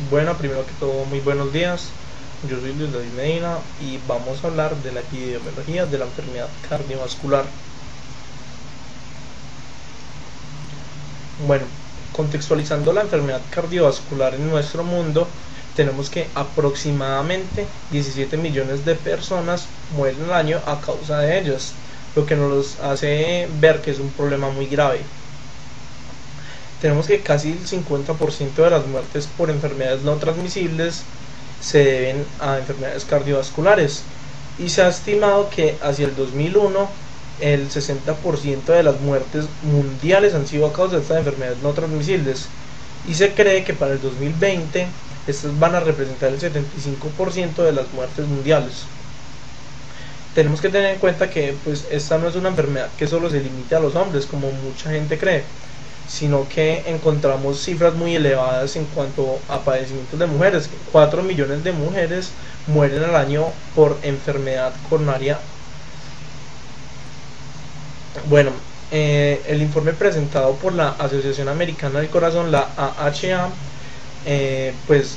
Bueno, primero que todo, muy buenos días. Yo soy Luis David Medina y vamos a hablar de la epidemiología de la enfermedad cardiovascular. Bueno, contextualizando la enfermedad cardiovascular en nuestro mundo, tenemos que aproximadamente 17 millones de personas mueren al año a causa de ellas, lo que nos hace ver que es un problema muy grave. Tenemos que casi el 50% de las muertes por enfermedades no transmisibles se deben a enfermedades cardiovasculares y se ha estimado que hacia el 2001 el 60% de las muertes mundiales han sido a causa de estas enfermedades no transmisibles y se cree que para el 2020 estas van a representar el 75% de las muertes mundiales. Tenemos que tener en cuenta que pues esta no es una enfermedad que solo se limite a los hombres como mucha gente cree, sino que encontramos cifras muy elevadas en cuanto a padecimientos de mujeres. 4 millones de mujeres mueren al año por enfermedad coronaria. Bueno, el informe presentado por la Asociación Americana del Corazón, la AHA, pues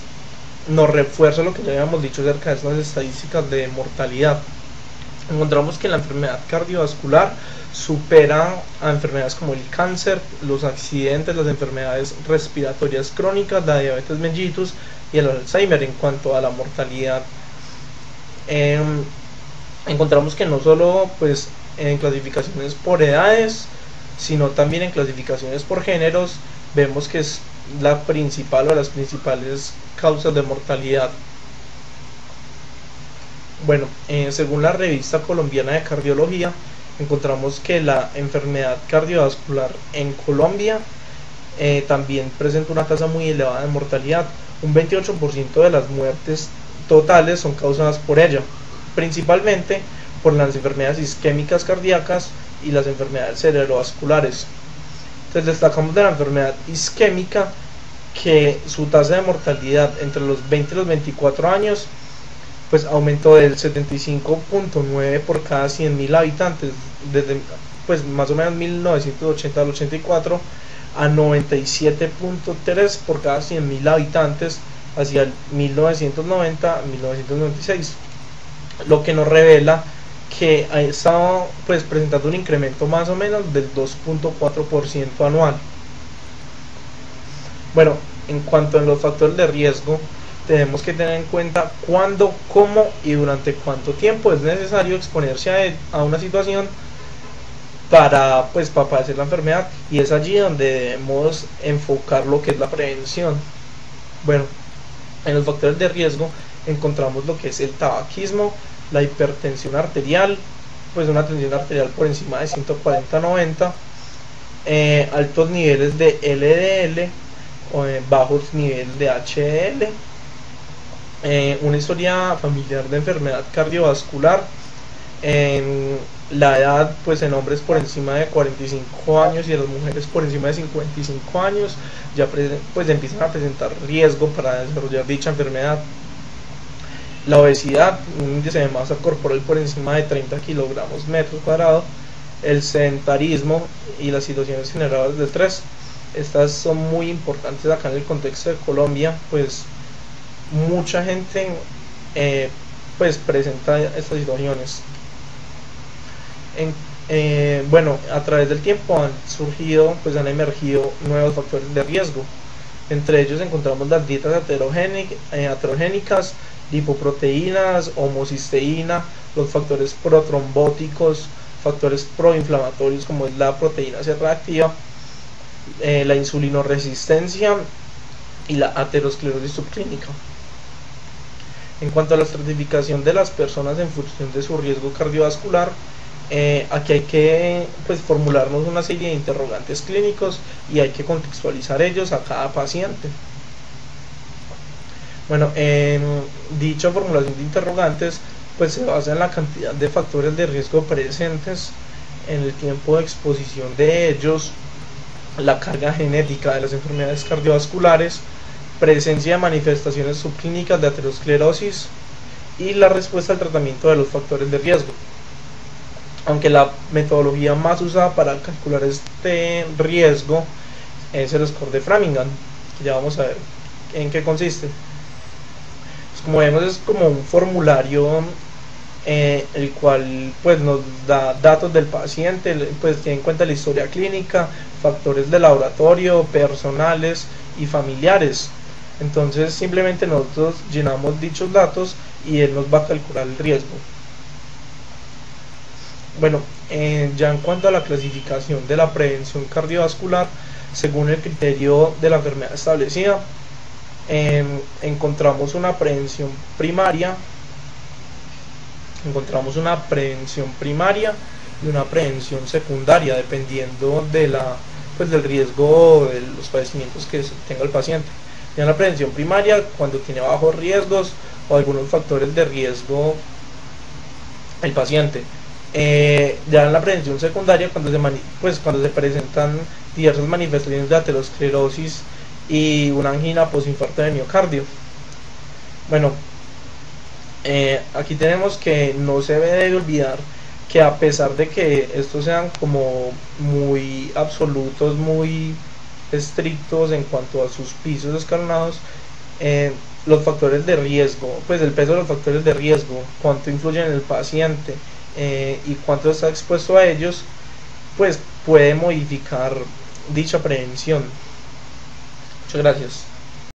nos refuerza lo que ya habíamos dicho acerca de estas estadísticas de mortalidad. Encontramos que la enfermedad cardiovascular supera a enfermedades como el cáncer, los accidentes, las enfermedades respiratorias crónicas, la diabetes mellitus y el Alzheimer en cuanto a la mortalidad. Encontramos que no solo pues en clasificaciones por edades, sino también en clasificaciones por géneros, vemos que es la principal o las principales causas de mortalidad. Bueno, según la revista colombiana de cardiología, encontramos que la enfermedad cardiovascular en Colombia también presenta una tasa muy elevada de mortalidad. Un 28% de las muertes totales son causadas por ella, principalmente por las enfermedades isquémicas cardíacas y las enfermedades cerebrovasculares. Entonces destacamos de la enfermedad isquémica que su tasa de mortalidad entre los 20 y los 24 años pues aumentó del 75.9 por cada 100.000 habitantes desde pues más o menos 1980 al 84 a 97.3 por cada 100.000 habitantes hacia el 1990 a 1996, lo que nos revela que ha estado pues presentando un incremento más o menos del 2.4% anual. Bueno, en cuanto a los factores de riesgo, tenemos que tener en cuenta cuándo, cómo y durante cuánto tiempo es necesario exponerse a una situación para padecer la enfermedad, y es allí donde debemos enfocar lo que es la prevención. Bueno, en los factores de riesgo encontramos lo que es el tabaquismo, la hipertensión arterial, pues una tensión arterial por encima de 140/90, altos niveles de LDL o bajos niveles de HDL, una historia familiar de enfermedad cardiovascular, la edad pues en hombres por encima de 45 años y en las mujeres por encima de 55 años ya pues empiezan a presentar riesgo para desarrollar dicha enfermedad. La obesidad, un índice de masa corporal por encima de 30 kilogramos metros cuadrados, el sedentarismo y las situaciones generadas de estrés. Estas son muy importantes acá en el contexto de Colombia, pues mucha gente pues presenta estas situaciones. Bueno, a través del tiempo han emergido nuevos factores de riesgo. Entre ellos encontramos las dietas aterogénicas, lipoproteínas, homocisteína, los factores protrombóticos, factores proinflamatorios como es la proteína C reactiva, la insulinoresistencia y la aterosclerosis subclínica. En cuanto a la estratificación de las personas en función de su riesgo cardiovascular, aquí hay que formularnos una serie de interrogantes clínicos y hay que contextualizar ellos a cada paciente. Bueno, dicha formulación de interrogantes pues se basa en la cantidad de factores de riesgo presentes, en el tiempo de exposición de ellos, la carga genética de las enfermedades cardiovasculares, presencia de manifestaciones subclínicas de aterosclerosis y la respuesta al tratamiento de los factores de riesgo. Aunque la metodología más usada para calcular este riesgo es el score de Framingham, que ya vamos a ver ¿En qué consiste? Pues como vemos, es como un formulario, el cual pues nos da datos del paciente, pues tiene en cuenta la historia clínica, factores de laboratorio, personales y familiares. Entonces simplemente nosotros llenamos dichos datos y él nos va a calcular el riesgo. Bueno, ya en cuanto a la clasificación de la prevención cardiovascular, según el criterio de la enfermedad establecida, encontramos una prevención primaria, y una prevención secundaria, dependiendo de del riesgo de los padecimientos que tenga el paciente. Ya en la prevención primaria, cuando tiene bajos riesgos o algunos factores de riesgo el paciente. Ya en la prevención secundaria, cuando se presentan diversas manifestaciones de aterosclerosis y una angina posinfarto de miocardio. Bueno, aquí tenemos que no se debe olvidar que, a pesar de que estos sean como muy absolutos, muy estrictos en cuanto a sus pisos escalonados, los factores de riesgo, pues el peso de los factores de riesgo, cuánto influyen en el paciente, y cuánto está expuesto a ellos, pues puede modificar dicha prevención. Muchas gracias.